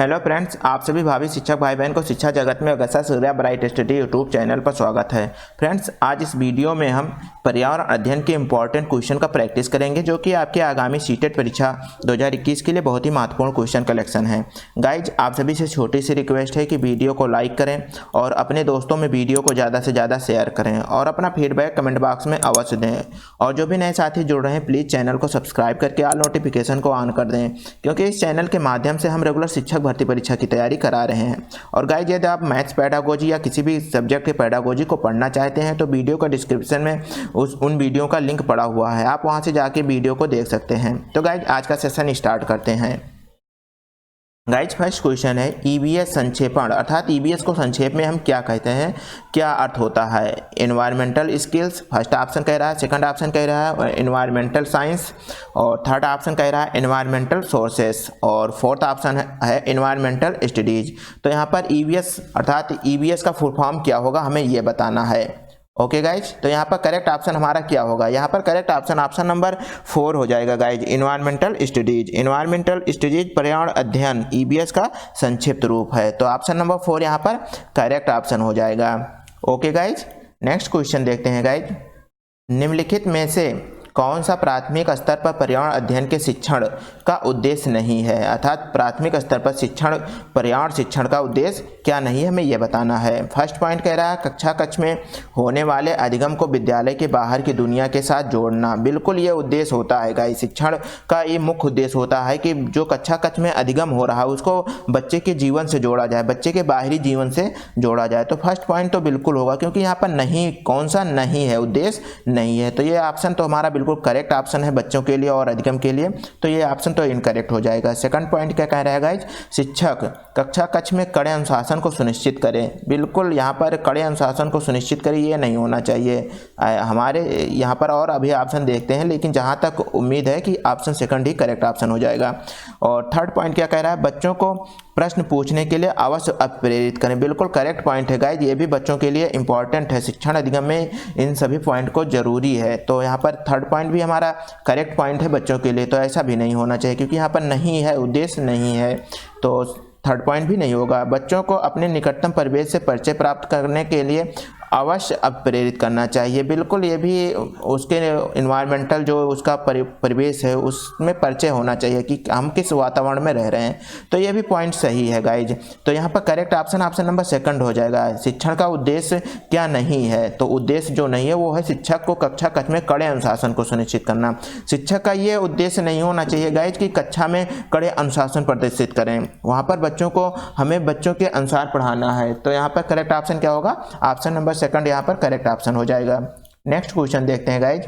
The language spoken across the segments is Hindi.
हेलो फ्रेंड्स, आप सभी भावी शिक्षक भाई बहन को शिक्षा जगत में Agasta Surya bright study YouTube channel पर स्वागत है। फ्रेंड्स, आज इस वीडियो में हम पर्यावरण अध्ययन के इंपॉर्टेंट क्वेश्चन का प्रैक्टिस करेंगे, जो कि आपके आगामी सीटेट परीक्षा 2021 के लिए बहुत ही महत्वपूर्ण क्वेश्चन कलेक्शन है। गाइज, आप सभी से छोटी सी रिक्वेस्ट है कि वीडियो को लाइक करें और अपने दोस्तों में वीडियो को ज़्यादा से ज़्यादा शेयर करें और अपना फीडबैक कमेंट बॉक्स में अवश्य दें। और जो भी नए साथी जुड़ रहे हैं, प्लीज़ चैनल को सब्सक्राइब करके ऑल नोटिफिकेशन को ऑन कर दें, क्योंकि इस चैनल के माध्यम से हम रेगुलर शिक्षक भर्ती परीक्षा की तैयारी करा रहे हैं। और गाइज, यदि आप मैथ्स पेडागोजी या किसी भी सब्जेक्ट के पेडागोजी को पढ़ना चाहते हैं तो वीडियो का डिस्क्रिप्शन में उन वीडियो का लिंक पड़ा हुआ है, आप वहां से जाके वीडियो को देख सकते हैं। तो गाइज, आज का सेशन स्टार्ट करते हैं। गाइज, फर्स्ट क्वेश्चन है ईवीएस संक्षेपण, अर्थात ईवीएस को संक्षेप में हम क्या कहते हैं, क्या अर्थ होता है। एनवायरमेंटल स्किल्स फर्स्ट ऑप्शन कह रहा है, सेकंड ऑप्शन कह रहा है एनवायरमेंटल साइंस, और थर्ड ऑप्शन कह रहा है एनवायरमेंटल सोर्सेस, और फोर्थ ऑप्शन है एनवायरमेंटल स्टडीज। तो यहाँ पर ईवीएस अर्थात ईवीएस का फुल फॉर्म क्या होगा, हमें ये बताना है। ओके गाइज, तो यहाँ पर करेक्ट ऑप्शन हमारा क्या होगा, यहाँ पर करेक्ट ऑप्शन नंबर 4 हो जाएगा guys, environmental studies. Environmental studies पर्यावरण अध्ययन ईवीएस का संक्षिप्त रूप है। तो ऑप्शन नंबर 4 यहाँ पर करेक्ट ऑप्शन हो जाएगा। ओके गाइज, नेक्स्ट क्वेश्चन देखते हैं गाइज। निम्नलिखित में से कौन सा प्राथमिक स्तर पर पर्यावरण अध्ययन के शिक्षण का उद्देश्य नहीं है, अर्थात प्राथमिक स्तर पर पर्यावरण शिक्षण का उद्देश्य क्या नहीं है, हमें यह बताना है। फर्स्ट पॉइंट कह रहा है कक्षा कक्ष में होने वाले अधिगम को विद्यालय के बाहर की दुनिया के साथ जोड़ना। बिल्कुल ये उद्देश्य होता है गाइस, शिक्षण का ये मुख्य उद्देश्य होता है कि जो कक्षा कक्ष में अधिगम हो रहा है उसको बच्चे के जीवन से जोड़ा जाए, बच्चे के बाहरी जीवन से जोड़ा जाए। तो फर्स्ट पॉइंट तो बिल्कुल होगा, क्योंकि यहाँ पर नहीं, कौन सा नहीं है, उद्देश्य नहीं है। तो ये ऑप्शन तो हमारा बिल्कुल करेक्ट ऑप्शन है बच्चों के लिए और अधिगम के लिए, तो ये ऑप्शन तो इनकरेक्ट हो जाएगा। सेकंड पॉइंट क्या कह रहा है गाइज, शिक्षक कक्षा कक्ष में कड़े अनुशासन को सुनिश्चित करें। बिल्कुल यहाँ पर कड़े अनुशासन को सुनिश्चित करें, ये नहीं होना चाहिए हमारे यहाँ पर। और अभी ऑप्शन देखते हैं, लेकिन जहाँ तक उम्मीद है कि ऑप्शन सेकंड ही करेक्ट ऑप्शन हो जाएगा। और थर्ड पॉइंट क्या कह रहा है, बच्चों को प्रश्न पूछने के लिए अवश्य प्रेरित करें। बिल्कुल करेक्ट पॉइंट है गाइज, ये भी बच्चों के लिए इंपॉर्टेंट है, शिक्षण अधिगम में इन सभी पॉइंट को जरूरी है। तो यहाँ पर थर्ड पॉइंट भी हमारा करेक्ट पॉइंट है बच्चों के लिए, तो ऐसा भी नहीं होना चाहिए, क्योंकि यहाँ पर नहीं है, उद्देश्य नहीं है, तो थर्ड पॉइंट भी नहीं होगा। बच्चों को अपने निकटतम परिवेश से परिचय प्राप्त करने के लिए अवश्य प्रेरित करना चाहिए। बिल्कुल ये भी उसके इन्वायरमेंटल जो उसका परिवेश है उसमें परिचय होना चाहिए कि हम किस वातावरण में रह रहे हैं। तो ये भी पॉइंट सही है गाइज। तो यहाँ पर करेक्ट ऑप्शन नंबर सेकंड हो जाएगा। शिक्षण का उद्देश्य क्या नहीं है, तो उद्देश्य जो नहीं है वो है शिक्षक को कक्षा कक्ष में कड़े अनुशासन को सुनिश्चित करना। शिक्षक का ये उद्देश्य नहीं होना चाहिए गाइज कि कक्षा में कड़े अनुशासन प्रदर्शित करें, वहाँ पर बच्चों को हमें बच्चों के अनुसार पढ़ाना है। तो यहाँ पर करेक्ट ऑप्शन क्या होगा, ऑप्शन नंबर सेकंड यहाँ पर करेक्ट ऑप्शन हो जाएगा। नेक्स्ट क्वेश्चन देखते हैं गाइज।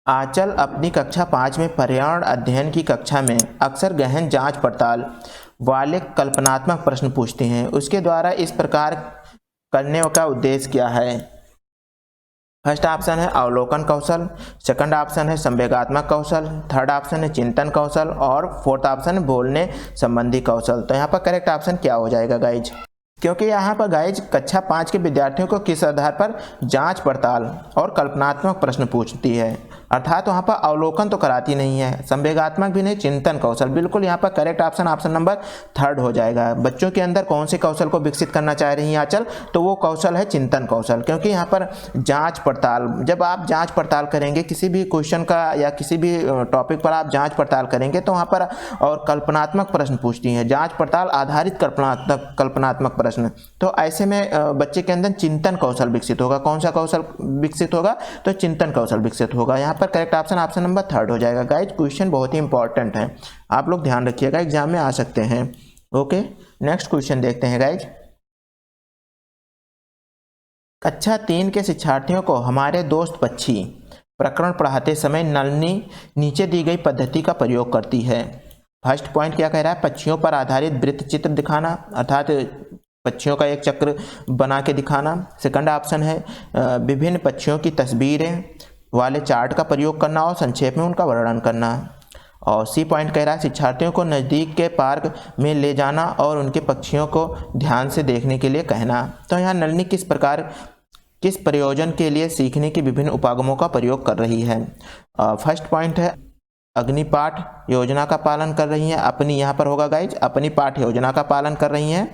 आंचल अपनी कक्षा 5 में पर्यावरण अध्ययन की कक्षा में अक्सर गहन जांच पड़ताल वाले कल्पनात्मक प्रश्न पूछती हैं। उसके द्वारा इस प्रकार करने का उद्देश्य क्या है। फर्स्ट ऑप्शन है अवलोकन कौशल, सेकंड ऑप्शन है संवेगात्मक कौशल, थर्ड ऑप्शन है चिंतन कौशल, और फोर्थ ऑप्शन है बोलने संबंधी कौशल। तो यहाँ पर करेक्ट ऑप्शन क्या हो जाएगा गाइज, क्योंकि यहाँ पर गाइज कक्षा 5 के विद्यार्थियों को किस आधार पर जांच पड़ताल और कल्पनात्मक प्रश्न पूछती है, अर्थात वहाँ पर अवलोकन तो कराती नहीं है, संवेगात्मक भी नहीं, चिंतन कौशल। बिल्कुल यहाँ पर करेक्ट ऑप्शन नंबर थर्ड हो जाएगा। बच्चों के अंदर कौन से कौशल को विकसित करना चाह रही हैं आंचल, तो वो कौशल है चिंतन कौशल, क्योंकि यहाँ पर जांच पड़ताल, जब आप जांच पड़ताल करेंगे किसी भी क्वेश्चन का या किसी भी टॉपिक पर आप जांच पड़ताल करेंगे तो वहाँ पर और कल्पनात्मक प्रश्न पूछती हैं, जांच पड़ताल आधारित कल्पनात्मक प्रश्न। तो ऐसे में बच्चे के अंदर चिंतन कौशल विकसित होगा। कौन सा कौशल विकसित होगा, तो चिंतन कौशल विकसित होगा। यहाँ पर करेक्ट ऑप्शन नंबर थर्ड हो जाएगा। गाइज, क्वेश्चन बहुत ही इंपॉर्टेंट है, आप लोग ध्यान रखिएगा, एग्जाम में आ सकते हैं। ओके, नेक्स्ट क्वेश्चन देखते हैं गाइज। कक्षा 3 के शिक्षार्थियों को हमारे दोस्त पक्षी प्रकरण पढ़ाते समय नलिनी नीचे दी गई पद्धति का प्रयोग करती है। फर्स्ट पॉइंट क्या कह रहा है, पक्षियों पर आधारित वृत्त चित्र दिखाना, अर्थात पक्षियों का एक चक्र बना के दिखाना। सेकंड ऑप्शन है विभिन्न पक्षियों की तस्वीरें वाले चार्ट का प्रयोग करना और संक्षेप में उनका वर्णन करना। और सी पॉइंट कह रहा है शिक्षार्थियों को नज़दीक के पार्क में ले जाना और उनके पक्षियों को ध्यान से देखने के लिए कहना। तो यहाँ नलिनी किस प्रयोजन के लिए सीखने के विभिन्न उपागमों का प्रयोग कर रही है। फर्स्ट पॉइंट है अग्निपाठ योजना का पालन कर रही हैं, अपनी यहाँ पर होगा गाइज अपनी पाठ योजना का पालन कर रही हैं।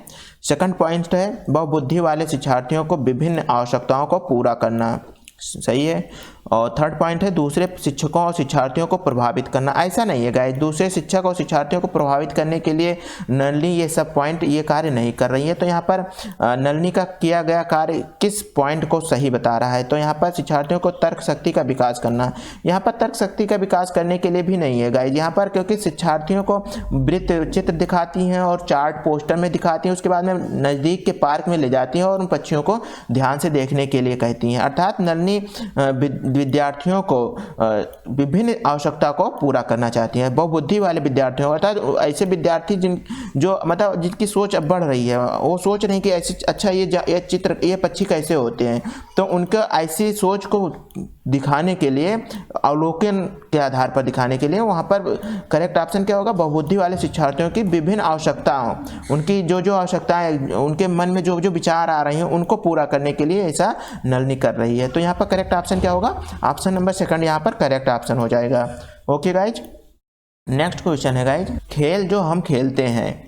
सेकंड पॉइंट है बहुबुद्धि वाले शिक्षार्थियों को विभिन्न आवश्यकताओं को पूरा करना, सही है। और थर्ड पॉइंट है दूसरे शिक्षकों और शिक्षार्थियों को प्रभावित करना। ऐसा नहीं है गाइस, दूसरे शिक्षक और शिक्षार्थियों को प्रभावित करने के लिए नलिनी ये सब पॉइंट ये कार्य नहीं कर रही है। तो यहाँ पर नलिनी का किया गया कार्य किस पॉइंट को सही बता रहा है। तो यहाँ पर शिक्षार्थियों को तर्क शक्ति का विकास करना, यहाँ पर तर्क शक्ति का विकास करने के लिए भी नहीं है गाइस यहाँ पर, क्योंकि शिक्षार्थियों को वृत्त चित्र दिखाती हैं और चार्ट पोस्टर में दिखाती हैं, उसके बाद में नज़दीक के पार्क में ले जाती हैं और उन पक्षियों को ध्यान से देखने के लिए कहती हैं। अर्थात नलिनी विद्यार्थियों को विभिन्न आवश्यकता को पूरा करना चाहती हैं। बहुबुद्धि वाले विद्यार्थियों अर्थात ऐसे विद्यार्थी जो मतलब जिनकी सोच अब बढ़ रही है, वो सोच रहे हैं कि ऐसे अच्छा ये चित्र ये पक्षी कैसे होते हैं, तो उनका ऐसी सोच को दिखाने के लिए अवलोकन के आधार पर दिखाने के लिए वहाँ पर करेक्ट ऑप्शन क्या होगा, बहुबुद्धि वाले शिक्षार्थियों की विभिन्न आवश्यकताओं, उनकी जो आवश्यकताएं उनके मन में जो विचार आ रहे हैं उनको पूरा करने के लिए ऐसा नलिनी कर रही है। तो यहाँ पर करेक्ट ऑप्शन क्या होगा, ऑप्शन नंबर सेकंड यहाँ पर करेक्ट ऑप्शन हो जाएगा। ओके गाइज, नेक्स्ट क्वेश्चन है गाइज, खेल जो हम खेलते हैं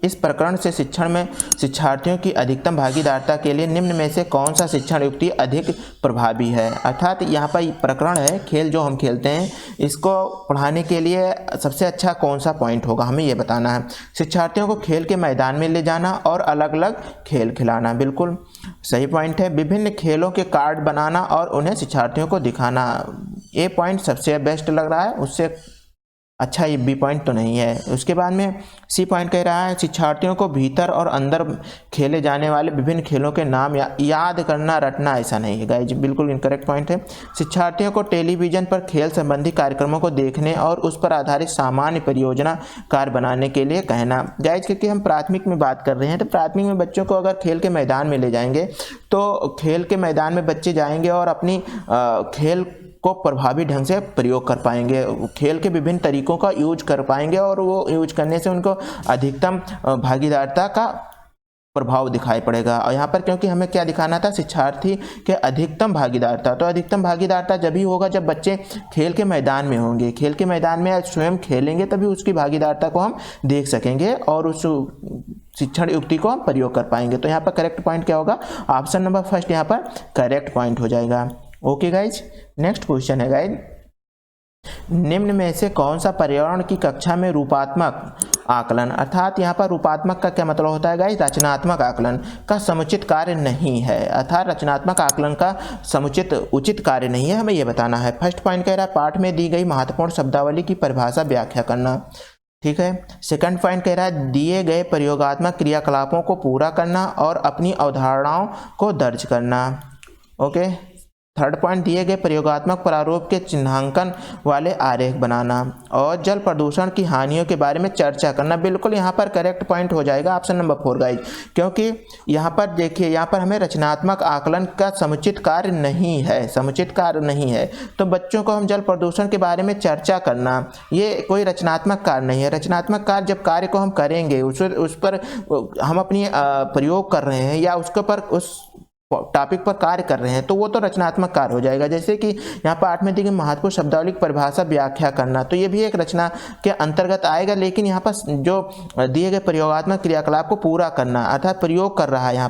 इस प्रकरण से शिक्षण में शिक्षार्थियों की अधिकतम भागीदारिता के लिए निम्न में से कौन सा शिक्षण युक्ति अधिक प्रभावी है। अर्थात यहाँ पर प्रकरण है खेल जो हम खेलते हैं, इसको पढ़ाने के लिए सबसे अच्छा कौन सा पॉइंट होगा हमें ये बताना है। शिक्षार्थियों को खेल के मैदान में ले जाना और अलग अलग खेल खिलाना, बिल्कुल सही पॉइंट है। विभिन्न खेलों के कार्ड बनाना और उन्हें शिक्षार्थियों को दिखाना, ये पॉइंट सबसे बेस्ट लग रहा है, उससे अच्छा ये बी पॉइंट तो नहीं है। उसके बाद में सी पॉइंट कह रहा है शिक्षार्थियों को भीतर और अंदर खेले जाने वाले विभिन्न खेलों के नाम याद करना रटना, ऐसा नहीं है गाइज, बिल्कुल इनकरेक्ट पॉइंट है। शिक्षार्थियों को टेलीविज़न पर खेल संबंधी कार्यक्रमों को देखने और उस पर आधारित सामान्य परियोजना कार्य बनाने के लिए कहना। गाइज क्योंकि हम प्राथमिक में बात कर रहे हैं, तो प्राथमिक में बच्चों को अगर खेल के मैदान में ले जाएंगे तो खेल के मैदान में बच्चे जाएंगे और अपनी खेल को प्रभावी ढंग से प्रयोग कर पाएंगे, खेल के विभिन्न तरीकों का यूज कर पाएंगे और वो यूज करने से उनको अधिकतम भागीदारिता का प्रभाव दिखाई पड़ेगा। और यहाँ पर क्योंकि हमें क्या दिखाना था, शिक्षार्थी के अधिकतम भागीदारिता, तो अधिकतम भागीदारिता जब ही होगा जब बच्चे खेल के मैदान में होंगे, खेल के मैदान में स्वयं खेलेंगे तभी उसकी भागीदारिता को हम देख सकेंगे और उस शिक्षण युक्ति को हम प्रयोग कर पाएंगे। तो यहाँ पर करेक्ट पॉइंट क्या होगा, ऑप्शन नंबर फर्स्ट यहाँ पर करेक्ट पॉइंट हो जाएगा। ओके गाइज, नेक्स्ट क्वेश्चन है गाइज, निम्न में से कौन सा पर्यावरण की कक्षा में रूपात्मक आकलन, अर्थात यहाँ पर रूपात्मक का क्या मतलब होता है गाइज, रचनात्मक आकलन का समुचित कार्य नहीं है। अर्थात रचनात्मक आकलन का समुचित उचित कार्य नहीं है, हमें यह बताना है। फर्स्ट पॉइंट कह रहा है पाठ में दी गई महत्वपूर्ण शब्दावली की परिभाषा व्याख्या करना, ठीक है। सेकंड पॉइंट कह रहा है दिए गए प्रयोगात्मक क्रियाकलापों को पूरा करना और अपनी अवधारणाओं को दर्ज करना। ओके, थर्ड पॉइंट दिए गए प्रयोगात्मक प्रारूप के चिन्हांकन वाले आरेख बनाना और जल प्रदूषण की हानियों के बारे में चर्चा करना, बिल्कुल यहाँ पर करेक्ट पॉइंट हो जाएगा ऑप्शन नंबर 4 गाइज, क्योंकि यहाँ पर देखिए यहाँ पर हमें रचनात्मक आकलन का समुचित कार्य नहीं है, समुचित कार्य नहीं है। तो बच्चों को हम जल प्रदूषण के बारे में चर्चा करना ये कोई रचनात्मक कार्य नहीं है। रचनात्मक कार्य जब कार्य को हम करेंगे उस पर हम अपनी प्रयोग कर रहे हैं या उसके पर उस टॉपिक पर कार्य कर रहे हैं तो वो तो रचनात्मक कार्य हो जाएगा। जैसे कि यहाँ पर 8 में दी गई महत्वपूर्ण शब्दावली की परिभाषा व्याख्या करना, तो ये भी एक रचना के अंतर्गत आएगा, लेकिन यहाँ पर जो दिए गए प्रयोगात्मक क्रियाकलाप को पूरा करना अर्थात प्रयोग कर रहा है, यहाँ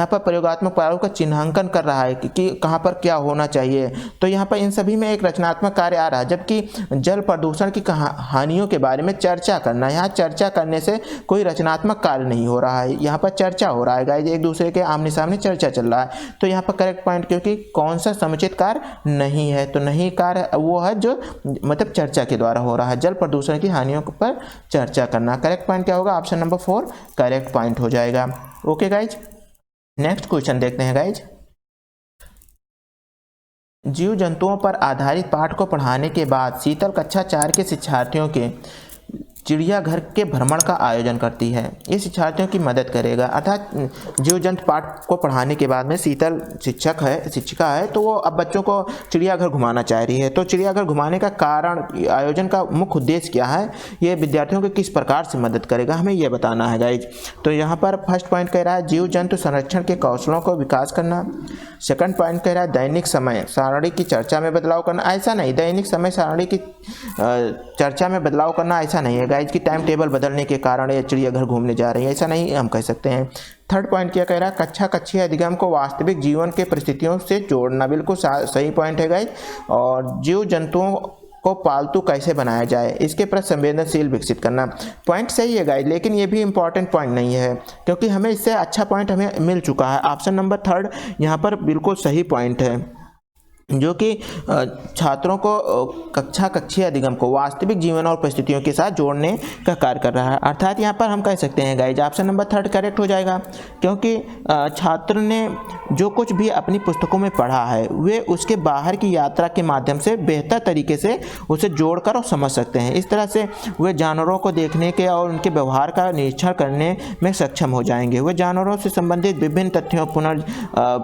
पर प्रयोगात्मक प्रारूप का चिन्हांकन कर रहा है कि कहाँ पर क्या होना चाहिए, तो यहाँ पर इन सभी में एक रचनात्मक कार्य आ रहा है। जबकि जल प्रदूषण की हानियों के बारे में चर्चा करना, यहाँ चर्चा करने से कोई रचनात्मक कार्य नहीं हो रहा है, यहाँ पर चर्चा हो रहा है गाइस, एक दूसरे के आमने सामने चर्चा चल रहा है। तो यहाँ पर करेक्ट पॉइंट क्योंकि कौन सा समुचित कार्य नहीं है, तो नहीं कार्य वो है जो मतलब चर्चा के द्वारा हो रहा है, जल प्रदूषण की हानियों पर चर्चा करना। करेक्ट पॉइंट क्या होगा, ऑप्शन नंबर 4 करेक्ट पॉइंट हो जाएगा। ओके गाइज, नेक्स्ट क्वेश्चन देखते हैं गाइज, जीव जंतुओं पर आधारित पाठ को पढ़ाने के बाद शीतल कक्षा 4 के शिक्षार्थियों के चिड़ियाघर के भ्रमण का आयोजन करती है। ये शिक्षार्थियों की मदद करेगा। अर्थात जीव जंतु पाठ को पढ़ाने के बाद में शीतल शिक्षिका है तो वो अब बच्चों को चिड़ियाघर घुमाना चाह रही है। तो चिड़ियाघर घुमाने का कारण, आयोजन का मुख्य उद्देश्य क्या है, ये विद्यार्थियों को किस प्रकार से मदद करेगा, हमें ये बताना है गाइज। तो यहाँ पर फर्स्ट पॉइंट कह रहा है जीव जंतु संरक्षण के कौशलों को विकास करना। सेकंड पॉइंट कह रहा है दैनिक समय सारणी की चर्चा में बदलाव करना। ऐसा नहीं, दैनिक समय सारणी की चर्चा में बदलाव करना ऐसा नहीं है गाइज कि टाइम टेबल बदलने के कारण ये चिड़ियाघर घूमने जा रही है, ऐसा नहीं हम कह सकते हैं। थर्ड पॉइंट क्या कह रहा है, कक्षा कक्षीय अधिगम को वास्तविक जीवन के परिस्थितियों से जोड़ना। बिल्कुल सही पॉइंट है गाइज। और जीव जंतुओं को पालतू कैसे बनाया जाए, इसके प्रति संवेदनशील विकसित करना। पॉइंट सही है गाइज, लेकिन ये भी इंपॉर्टेंट पॉइंट नहीं है क्योंकि हमें इससे अच्छा पॉइंट हमें मिल चुका है। ऑप्शन नंबर थर्ड यहाँ पर बिल्कुल सही पॉइंट है जो कि छात्रों को कक्षा कक्षीय अधिगम को वास्तविक जीवन और परिस्थितियों के साथ जोड़ने का कार्य कर रहा है। अर्थात यहाँ पर हम कह सकते हैं guys option number third correct हो जाएगा क्योंकि छात्र ने जो कुछ भी अपनी पुस्तकों में पढ़ा है वे उसके बाहर की यात्रा के माध्यम से बेहतर तरीके से उसे जोड़कर और समझ सकते हैं। इस तरह से वे जानवरों को देखने के और उनके व्यवहार का निरीक्षण करने में सक्षम हो जाएंगे। वे जानवरों से संबंधित विभिन्न तथ्यों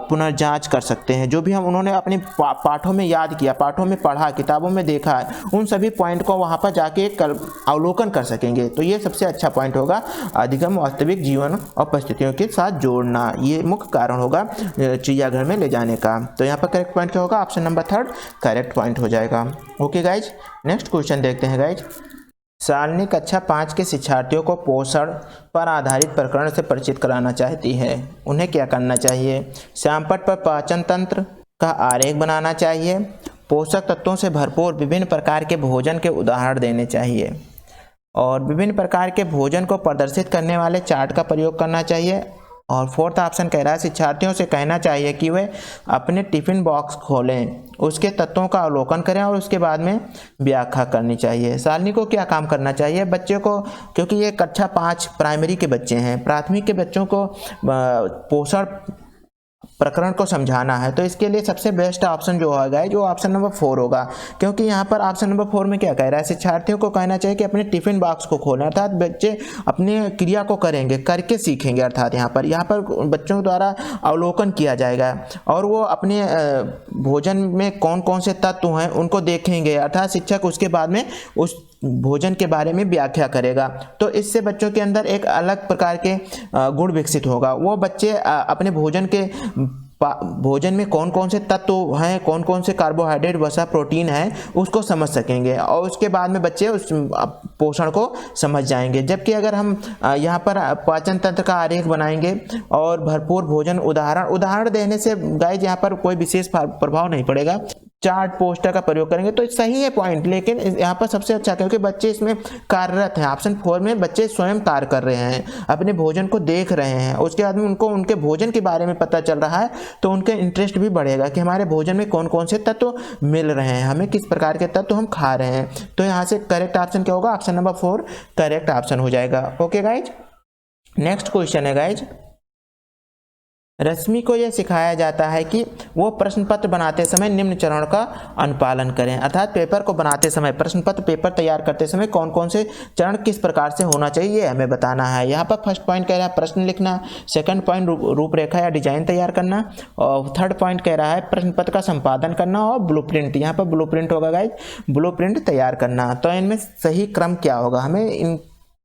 पुनर्जांच कर सकते हैं। जो भी हम उन्होंने अपनी पाठों में याद किया, पाठों में पढ़ा, किताबों में देखा है, उन सभी पॉइंट को वहाँ पर जाके अवलोकन कर सकेंगे। तो ये सबसे अच्छा पॉइंट होगा, अधिगम वास्तविक जीवन और परिस्थितियों के साथ जोड़ना। ये मुख्य कारण होगा चिड़ियाघर में ले जाने का। तो यहाँ पर करेक्ट पॉइंट क्या होगा, option number third correct point हो जाएगा। ओके गाइज, नेक्स्ट क्वेश्चन देखते हैं गाइज। शालिनी कक्षा 5 के शिक्षार्थियों को पोषण पर आधारित प्रकरण से परिचित कराना चाहती है। उन्हें क्या करना चाहिए? श्यामपट्ट पर पाचन तंत्र का आरेख बनाना चाहिए, पोषक तत्वों से भरपूर विभिन्न प्रकार के भोजन के उदाहरण देने चाहिए और विभिन्न प्रकार के भोजन को प्रदर्शित करने वाले चार्ट का प्रयोग करना चाहिए। और फोर्थ ऑप्शन कह रहा है शिक्षार्थियों से कहना चाहिए कि वे अपने टिफिन बॉक्स खोलें, उसके तत्वों का अवलोकन करें और उसके बाद में व्याख्या करनी चाहिए। शालिनी को क्या काम करना चाहिए? बच्चे को, क्योंकि ये कक्षा 5 प्राइमरी के बच्चे हैं, प्राथमिक के बच्चों को पोषण प्रकरण को समझाना है, तो इसके लिए सबसे बेस्ट ऑप्शन जो होगा जो ऑप्शन नंबर 4 होगा। क्योंकि यहाँ पर ऑप्शन नंबर 4 में क्या कह रहा है, शिक्षार्थियों को कहना चाहिए कि अपने टिफिन बॉक्स को खोलें। अर्थात बच्चे अपने क्रिया को करेंगे, करके सीखेंगे। अर्थात यहाँ पर बच्चों द्वारा अवलोकन किया जाएगा और वो अपने भोजन में कौन कौन से तत्व हैं उनको देखेंगे। अर्थात शिक्षक उसके बाद में उस भोजन के बारे में व्याख्या करेगा। तो इससे बच्चों के अंदर एक अलग प्रकार के गुण विकसित होगा। वो बच्चे अपने भोजन में कौन कौन से तत्व हैं, कौन कौन से कार्बोहाइड्रेट, वसा, प्रोटीन है, उसको समझ सकेंगे और उसके बाद में बच्चे उस पोषण को समझ जाएंगे। जबकि अगर हम यहाँ पर पाचन तंत्र का आरेख बनाएंगे और भरपूर भोजन उदाहरण देने से गाइज यहाँ पर कोई विशेष प्रभाव नहीं पड़ेगा। चार्ट, पोस्टर का प्रयोग करेंगे तो सही है पॉइंट, लेकिन यहाँ पर सबसे अच्छा क्योंकि बच्चे इसमें कार्यरत हैं। ऑप्शन 4 में बच्चे स्वयं कार्य कर रहे हैं, अपने भोजन को देख रहे हैं, उसके बाद में उनको उनके भोजन के बारे में पता चल रहा है तो उनके इंटरेस्ट भी बढ़ेगा कि हमारे भोजन में कौन कौन से तत्व मिल रहे हैं, हमें किस प्रकार के तत्व हम खा रहे हैं। तो यहाँ से करेक्ट ऑप्शन क्या होगा, ऑप्शन नंबर 4 करेक्ट ऑप्शन हो जाएगा। ओके गाइज, नेक्स्ट क्वेश्चन है गाइज। रश्मि को यह सिखाया जाता है कि वो प्रश्न पत्र बनाते समय निम्न चरण का अनुपालन करें। अर्थात पेपर को बनाते समय, प्रश्न पत्र पेपर तैयार करते समय कौन कौन से चरण किस प्रकार से होना चाहिए ये हमें बताना है। यहाँ पर फर्स्ट पॉइंट कह रहा है प्रश्न लिखना, सेकंड पॉइंट रूपरेखा या डिजाइन तैयार करना और थर्ड पॉइंट कह रहा है प्रश्न पत्र का संपादन करना और ब्लूप्रिंट, यहाँ पर ब्लूप्रिंट होगा गाइज, ब्लूप्रिंट तैयार करना। तो इनमें सही क्रम क्या होगा, हमें इन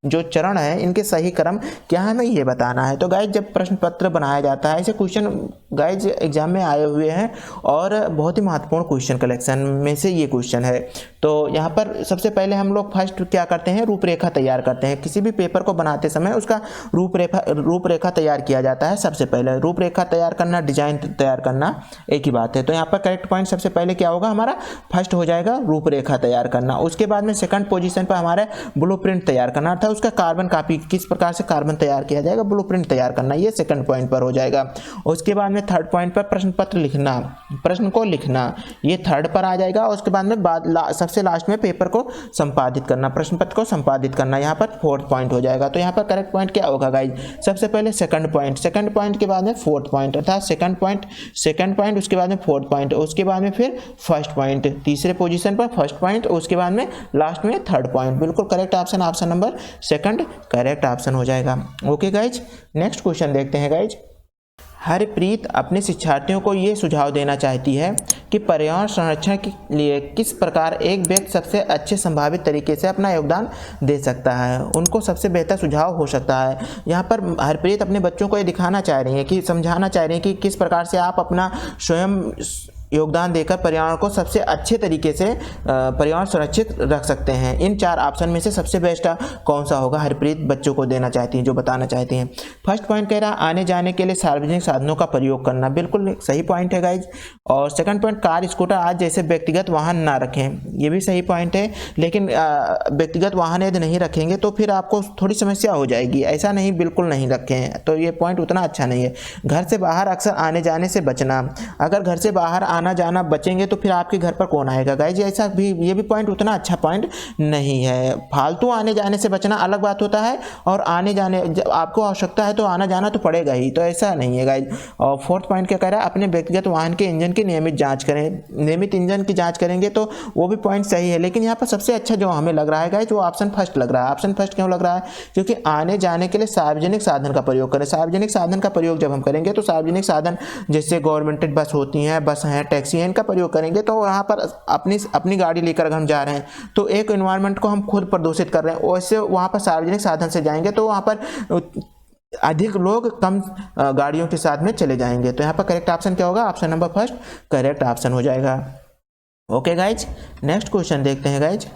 जो चरण है इनके सही क्रम क्या है हमें ये बताना है। तो गाइज जब प्रश्न पत्र बनाया जाता है, ऐसे क्वेश्चन गाइज एग्जाम में आए हुए हैं और बहुत ही महत्वपूर्ण क्वेश्चन कलेक्शन में से ये क्वेश्चन है। तो यहाँ पर सबसे पहले हम लोग फर्स्ट क्या करते हैं, रूपरेखा तैयार करते हैं। किसी भी पेपर को बनाते समय उसका रूपरेखा तैयार किया जाता है। सबसे पहले रूपरेखा तैयार करना, डिजाइन तैयार करना एक ही बात है। तो यहाँ पर करेक्ट पॉइंट सबसे पहले क्या होगा, हमारा फर्स्ट हो जाएगा रूपरेखा तैयार करना। उसके बाद में सेकंड पोजीशन पर हमारा ब्लूप्रिंट तैयार करना, अर्थात उसका कार्बन कॉपी, किस प्रकार से कार्बन तैयार किया जाएगा, ब्लूप्रिंट तैयार करना, ये सेकंड पॉइंट पर हो जाएगा। उसके बाद में थर्ड पॉइंट पर प्रश्न पत्र लिखना, प्रश्न को लिखना, ये थर्ड पर आ जाएगा। उसके बाद में सबसे लास्ट में पेपर को संपादित करना, प्रश्न पत्र को संपादित करना, यहाँ पर फोर्थ पॉइंट हो जाएगा। तो यहाँ पर करेक्ट पॉइंट क्या होगा गाइज, सबसे पहले सेकंड पॉइंट के बाद में फोर्थ पॉइंट, अर्थात सेकंड पॉइंट उसके बाद में फोर्थ पॉइंट, उसके बाद में फिर फर्स्ट पॉइंट, तीसरे पोजीशन पर फर्स्ट पॉइंट, उसके बाद में लास्ट में थर्ड पॉइंट। बिल्कुल correct option number second correct option हो जाएगा। ओके गाइज, नेक्स्ट क्वेश्चन देखते हैं गाइज। हरप्रीत अपने शिक्षार्थियों को ये सुझाव देना चाहती है कि पर्यावरण संरक्षण के लिए किस प्रकार एक व्यक्ति सबसे अच्छे संभावित तरीके से अपना योगदान दे सकता है, उनको सबसे बेहतर सुझाव हो सकता है। यहाँ पर हरप्रीत अपने बच्चों को ये दिखाना चाह रही है कि समझाना चाह रही है कि किस प्रकार से आप अपना स्वयं योगदान देकर पर्यावरण को सबसे अच्छे तरीके से पर्यावरण सुरक्षित रख सकते हैं। इन चार ऑप्शन में से सबसे बेस्ट कौन सा होगा, हरप्रीत बच्चों को देना चाहती हैं, जो बताना चाहती हैं। फर्स्ट पॉइंट कह रहा है आने जाने के लिए सार्वजनिक साधनों का प्रयोग करना, बिल्कुल सही पॉइंट है गाइज। और सेकंड पॉइंट, कार स्कूटर आज जैसे व्यक्तिगत वाहन ना रखें, ये भी सही पॉइंट है। लेकिन व्यक्तिगत वाहन यदि नहीं रखेंगे तो फिर आपको थोड़ी समस्या हो जाएगी, ऐसा नहीं, बिल्कुल नहीं रखें, तो ये पॉइंट उतना अच्छा नहीं है। घर से बाहर अक्सर आने जाने से बचना, अगर घर से बाहर आना जाना बचेंगे तो फिर आपके घर पर कौन आएगा गाइज, ऐसा भी, ये भी पॉइंट उतना अच्छा पॉइंट नहीं है। फालतू आने जाने से बचना अलग बात होता है, और आने जाने जब आपको आवश्यकता है तो आना जाना तो पड़ेगा ही, तो ऐसा नहीं है गाइज। और फोर्थ पॉइंट क्या कह रहा है, अपने व्यक्तिगत वाहन के इंजन की नियमित जांच करें, नियमित इंजन की जांच करेंगे तो वो भी पॉइंट सही है। लेकिन यहाँ पर सबसे अच्छा जो हमें लग रहा है गाइज वो ऑप्शन फर्स्ट लग रहा है। ऑप्शन फर्स्ट क्यों लग रहा है, क्योंकि आने जाने के लिए सार्वजनिक साधन का प्रयोग करें। सार्वजनिक साधन का प्रयोग जब हम करेंगे तो सार्वजनिक साधन जैसे गवर्नमेंटेड बस होती हैं, बस हैं, टैक्सी हैं, इनका प्रयोग करेंगे तो वहाँ पर अपनी गाड़ी लेकर अगर हम जा रहे हैं तो एक एनवायरनमेंट को हम खुद प्रदूषित कर रहे हैं, वैसे वहाँ पर सार्वजनिक साधन से जाएंगे तो वहाँ पर अधिक लोग कम गाड़ियों के साथ में चले जाएंगे। तो यहाँ पर करेक्ट ऑप्शन क्या होगा, option number first correct option हो जाएगा। ओके गाइज, नेक्स्ट क्वेश्चन देखते हैं गाइज।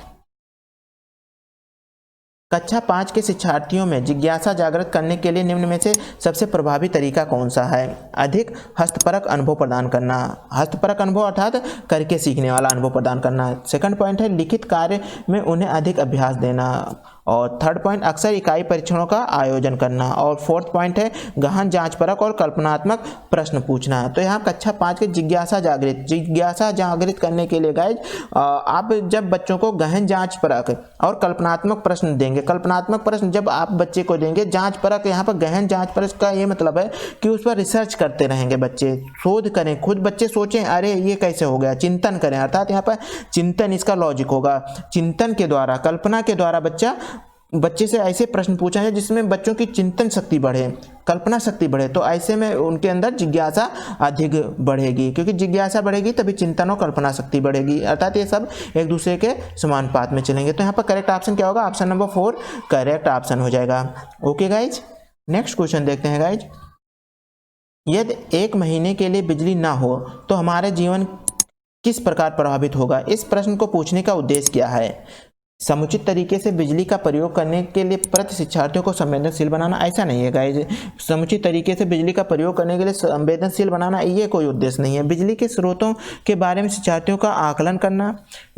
कक्षा 5 के शिक्षार्थियों में जिज्ञासा जागृत करने के लिए निम्न में से सबसे प्रभावी तरीका कौन सा है। अधिक हस्तपरक अनुभव प्रदान करना, हस्तपरक अनुभव अर्थात करके सीखने वाला अनुभव प्रदान करना। सेकंड पॉइंट है लिखित कार्य में उन्हें अधिक अभ्यास देना। और थर्ड पॉइंट अक्सर इकाई परीक्षणों का आयोजन करना। और फोर्थ पॉइंट है गहन जांचपरक और कल्पनात्मक प्रश्न पूछना। तो यहाँ कक्षा 5 के जिज्ञासा जागृत करने के लिए गाइज आप जब बच्चों को गहन जांचपरक और कल्पनात्मक प्रश्न देंगे, कल्पनात्मक प्रश्न जब आप बच्चे को देंगे, जांचपरक यहाँ पर गहन जांचपरक का ये मतलब है कि उस पर रिसर्च करते रहेंगे बच्चे, शोध करें, खुद बच्चे सोचें अरे ये कैसे हो गया, चिंतन करें, अर्थात यहाँ पर चिंतन इसका लॉजिक होगा। चिंतन के द्वारा, कल्पना के द्वारा बच्चे से ऐसे प्रश्न पूछा है जिसमें बच्चों की चिंतन शक्ति बढ़े, कल्पना शक्ति बढ़े, तो ऐसे में उनके अंदर जिज्ञासा अधिक बढ़ेगी, क्योंकि जिज्ञासा बढ़ेगी तभी चिंतन और कल्पना शक्ति बढ़ेगी, अर्थात ये सब एक दूसरे के समानुपात में चलेंगे। तो यहाँ पर करेक्ट ऑप्शन क्या होगा, ऑप्शन नंबर 4 करेक्ट ऑप्शन हो जाएगा। ओके गाइज, नेक्स्ट क्वेश्चन देखते हैं गाइज। यदि 1 महीने के लिए बिजली ना हो तो हमारे जीवन किस प्रकार प्रभावित होगा। इस प्रश्न को पूछने का उद्देश्य क्या है। समुचित तरीके से बिजली का प्रयोग करने के लिए प्रति शिक्षार्थियों को संवेदनशील बनाना, ऐसा नहीं है गाइज। समुचित तरीके से बिजली का प्रयोग करने के लिए संवेदनशील बनाना ये कोई उद्देश्य नहीं है। बिजली के स्रोतों के बारे में शिक्षार्थियों का आकलन करना,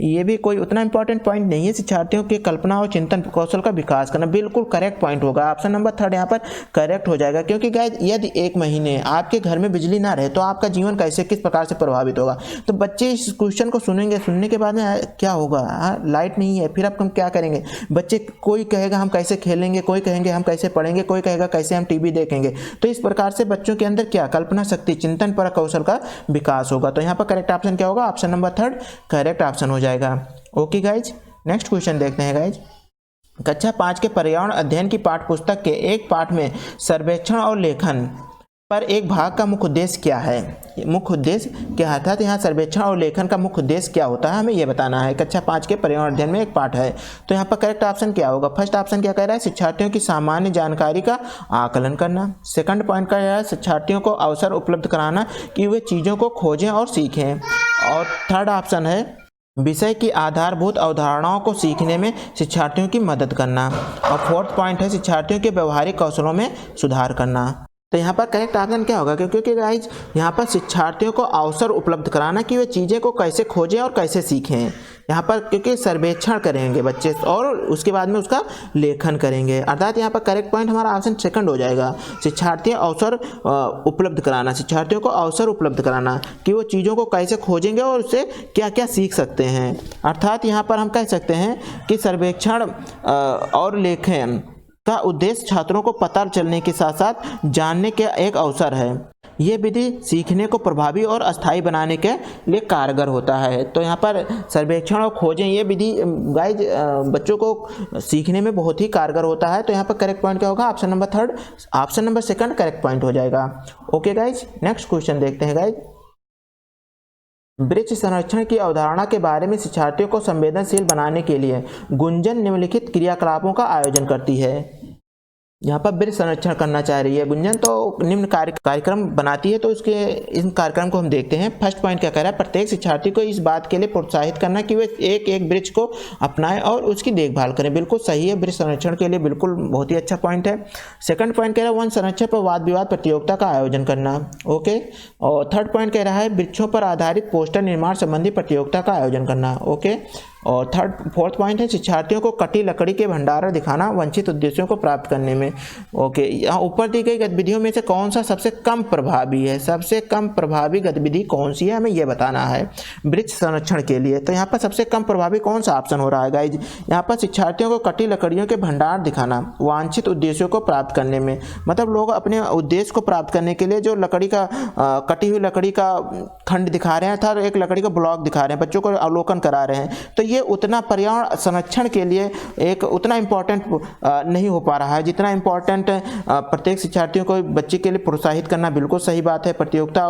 ये भी कोई उतना इंपॉर्टेंट पॉइंट नहीं है। शिक्षार्थियों के कल्पना और चिंतन कौशल का विकास करना बिल्कुल करेक्ट पॉइंट होगा, ऑप्शन नंबर 3 यहाँ पर करेक्ट हो जाएगा। क्योंकि गाइज यदि 1 महीने आपके घर में बिजली ना रहे तो आपका जीवन कैसे, किस प्रकार से प्रभावित होगा। तो बच्चे इस क्वेश्चन को सुनेंगे, सुनने के बाद में क्या होगा, लाइट नहीं है, फिर अब हम क्या करेंगे। बच्चे कोई कहेगा हम कैसे खेलेंगे, कोई कहेंगे हम कैसे पढ़ेंगे, कोई कहेगा कैसे हम टीवी देखेंगे। तो इस प्रकार से बच्चों के अंदर क्या कल्पना शक्ति, चिंतन पर कौशल का विकास होगा। तो यहाँ पर करेक्ट ऑप्शन क्या होगा, ऑप्शन नंबर 3 करेक्ट ऑप्शन हो जाएगा। ओके गाइज, नेक्स्ट क्वेश्चन देखते हैं गाइज। कक्षा 5 के पर्यावरण अध्ययन की पाठ्य पुस्तक के एक पाठ में सर्वेक्षण और लेखन पर एक भाग का मुख्य उद्देश्य क्या है। मुख्य उद्देश्य क्या है, अर्थात यहाँ सर्वेक्षण और लेखन का मुख्य उद्देश्य क्या होता है, हमें यह बताना है। कक्षा 5 के पर्यावरण अध्ययन में एक पाठ है, तो यहाँ पर करेक्ट ऑप्शन क्या होगा। फर्स्ट ऑप्शन क्या कह रहा है, शिक्षार्थियों की सामान्य जानकारी का आकलन करना। सेकंड पॉइंट का है शिक्षार्थियों को अवसर उपलब्ध कराना कि वे चीज़ों को खोजें और सीखें। और थर्ड ऑप्शन है विषय की आधारभूत अवधारणाओं को सीखने में शिक्षार्थियों की मदद करना। और फोर्थ पॉइंट है शिक्षार्थियों के व्यवहारिक कौशलों में सुधार करना। तो यहाँ पर करेक्ट ऑप्शन क्या होगा, क्योंकि गाइज यहाँ पर शिक्षार्थियों को अवसर उपलब्ध कराना कि वे चीज़ें को कैसे खोजें और कैसे सीखें। यहाँ पर क्योंकि सर्वेक्षण करेंगे बच्चे और उसके बाद में उसका लेखन करेंगे, अर्थात यहाँ पर करेक्ट पॉइंट हमारा ऑप्शन सेकंड हो जाएगा। शिक्षार्थियों अवसर उपलब्ध कराना, शिक्षार्थियों को अवसर उपलब्ध कराना कि वो चीज़ों को कैसे खोजेंगे और उससे क्या क्या सीख सकते हैं। अर्थात यहाँ पर हम कह सकते हैं कि सर्वेक्षण और लेखन का उद्देश्य छात्रों को पता चलने के साथ साथ जानने का एक अवसर है। ये विधि सीखने को प्रभावी और अस्थायी बनाने के लिए कारगर होता है। तो यहाँ पर सर्वेक्षण और खोजें ये विधि गाइज बच्चों को सीखने में बहुत ही कारगर होता है। तो यहाँ पर करेक्ट पॉइंट क्या होगा? Option number third, option number second correct point हो जाएगा। ओके गाइज, नेक्स्ट क्वेश्चन देखते हैं गाइज। वृक्ष संरक्षण की अवधारणा के बारे में शिक्षार्थियों को संवेदनशील बनाने के लिए गुंजन निम्नलिखित क्रियाकलापों का आयोजन करती है। यहाँ पर वृक्ष संरक्षण करना चाह रही है गुंजन, तो निम्न कार्यक्रम बनाती है। तो उसके इन कार्यक्रम को हम देखते हैं। फर्स्ट पॉइंट क्या कह रहा है? प्रत्येक शिक्षार्थी को इस बात के लिए प्रोत्साहित करना कि वे एक एक वृक्ष को अपनाएं और उसकी देखभाल करें। बिल्कुल सही है, वृक्ष संरक्षण के लिए बिल्कुल बहुत ही अच्छा पॉइंट है। सेकंड पॉइंट कह रहा है वन संरक्षण पर वाद विवाद प्रतियोगिता का आयोजन करना। ओके, और थर्ड पॉइंट कह रहा है वृक्षों पर आधारित पोस्टर निर्माण संबंधी प्रतियोगिता का आयोजन करना। ओके, और फोर्थ पॉइंट है शिक्षार्थियों को कटी लकड़ी के भंडार दिखाना वंचित उद्देश्यों को प्राप्त करने में। ओके, यहाँ ऊपर दी गई गतिविधियों में से कौन सा सबसे कम प्रभावी है? सबसे कम प्रभावी गतिविधि कौन सी है हमें यह बताना है वृक्ष संरक्षण के लिए। तो यहाँ पर सबसे कम प्रभावी कौन सा ऑप्शन हो रहा है गाइज? यहाँ पर शिक्षार्थियों को कटी लकड़ियों के भंडार दिखाना वांछित उद्देश्यों को प्राप्त करने में, मतलब लोग अपने उद्देश्य को प्राप्त करने के लिए जो लकड़ी का कटी हुई लकड़ी का खंड दिखा रहे हैं अर्थात एक लकड़ी का ब्लॉक दिखा रहे हैं, बच्चों को अवलोकन करा रहे हैं। तो ये उतना पर्यावरण संरक्षण के लिए एक उतना इम्पोर्टेंट नहीं हो पा रहा है जितना इम्पोर्टेंट प्रत्येक शिक्षार्थियों को बच्चे के लिए प्रोत्साहित करना। बिल्कुल सही बात है। प्रतियोगिता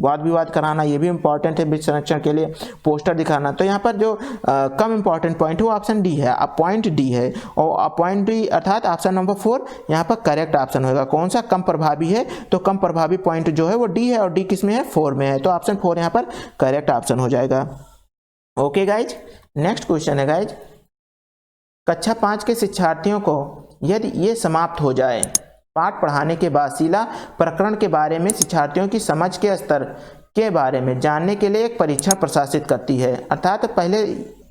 वाद विवाद कराना ये भी इम्पोर्टेंट है वृक्ष संरक्षण के लिए। पोस्टर दिखाना, तो यहाँ पर जो कम इम्पोर्टेंट पॉइंट है वो ऑप्शन डी है, पॉइंट डी है। और पॉइंट डी अर्थात ऑप्शन नंबर 4 यहाँ पर करेक्ट ऑप्शन होगा। कौन सा कम प्रभावी है? तो कम प्रभावी पॉइंट जो है वो डी है, और डी किस में है? 4 में है। तो ऑप्शन 4 यहाँ पर करेक्ट ऑप्शन हो जाएगा। ओके गाइज, नेक्स्ट क्वेश्चन है गाइज, कक्षा 5 के शिक्षार्थियों को यदि ये समाप्त हो जाए पाठ पढ़ाने के बाद शिला प्रकरण के बारे में शिक्षार्थियों की समझ के स्तर के बारे में जानने के लिए एक परीक्षण प्रशासित करती है। अर्थात पहले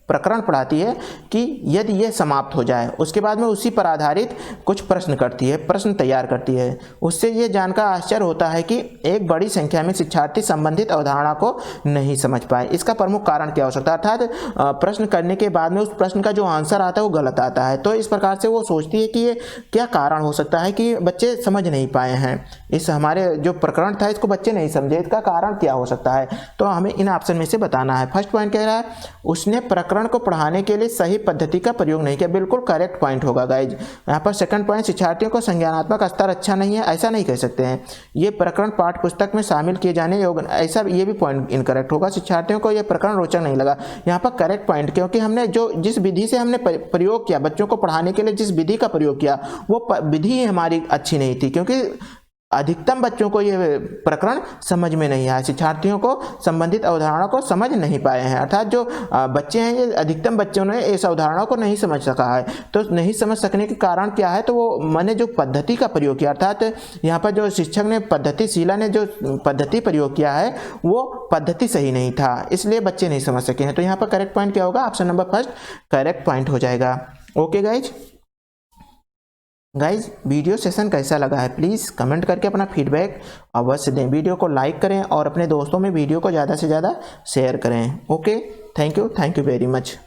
प्रकरण पढ़ाती है कि यदि यह समाप्त हो जाए, उसके बाद में उसी पर आधारित कुछ प्रश्न करती है, प्रश्न तैयार करती है। उससे यह जानकर आश्चर्य होता है कि एक बड़ी संख्या में शिक्षार्थी संबंधित अवधारणा को नहीं समझ पाए। इसका प्रमुख कारण क्या हो सकता है? अर्थात प्रश्न करने के बाद में उस प्रश्न का जो आंसर आता है वो गलत आता है। तो इस प्रकार से वो सोचती है कि ये क्या कारण हो सकता है कि बच्चे समझ नहीं पाए हैं, इस हमारे जो प्रकरण था इसको बच्चे नहीं समझे, इसका कारण क्या हो सकता है? तो हमें इन ऑप्शन में से बताना है। फर्स्ट पॉइंट कह रहा है उसने प्रकरण को पढ़ाने के लिए सही पद्धति का प्रयोग नहीं किया। बिल्कुल करेक्ट पॉइंट होगा गाइज। यहाँ पर सेकंड पॉइंट शिक्षार्थियों को संज्ञानात्मक स्तर अच्छा नहीं है, ऐसा नहीं कह सकते हैं। ये प्रकरण पाठ्य पुस्तक में शामिल किए जाने योग्य, ऐसा ये भी पॉइंट इनकरेक्ट होगा। शिक्षार्थियों को यह प्रकरण रोचक नहीं लगा, यहाँ पर करेक्ट पॉइंट, क्योंकि हमने जिस विधि से हमने प्रयोग किया बच्चों को पढ़ाने के लिए, जिस विधि का प्रयोग किया वो विधि हमारी अच्छी नहीं थी, क्योंकि अधिकतम बच्चों को ये प्रकरण समझ में नहीं आया, शिक्षार्थियों को संबंधित अवधारणा को समझ नहीं पाए हैं। अर्थात जो बच्चे हैं ये अधिकतम बच्चों ने इस अवधारणा को नहीं समझ सका है। तो नहीं समझ सकने के कारण क्या है? तो वो मैंने जो पद्धति का प्रयोग किया, अर्थात यहाँ पर जो शिक्षक ने शीला ने जो पद्धति प्रयोग किया है वो पद्धति सही नहीं था, इसलिए बच्चे नहीं समझ सके हैं। तो यहाँ पर करेक्ट पॉइंट क्या होगा? Option number first correct point हो जाएगा। ओके गाइज, वीडियो सेशन कैसा लगा है प्लीज़ कमेंट करके अपना फीडबैक अवश्य दें। वीडियो को लाइक करें और अपने दोस्तों में वीडियो को ज़्यादा से ज़्यादा शेयर करें। Okay, thank you very much.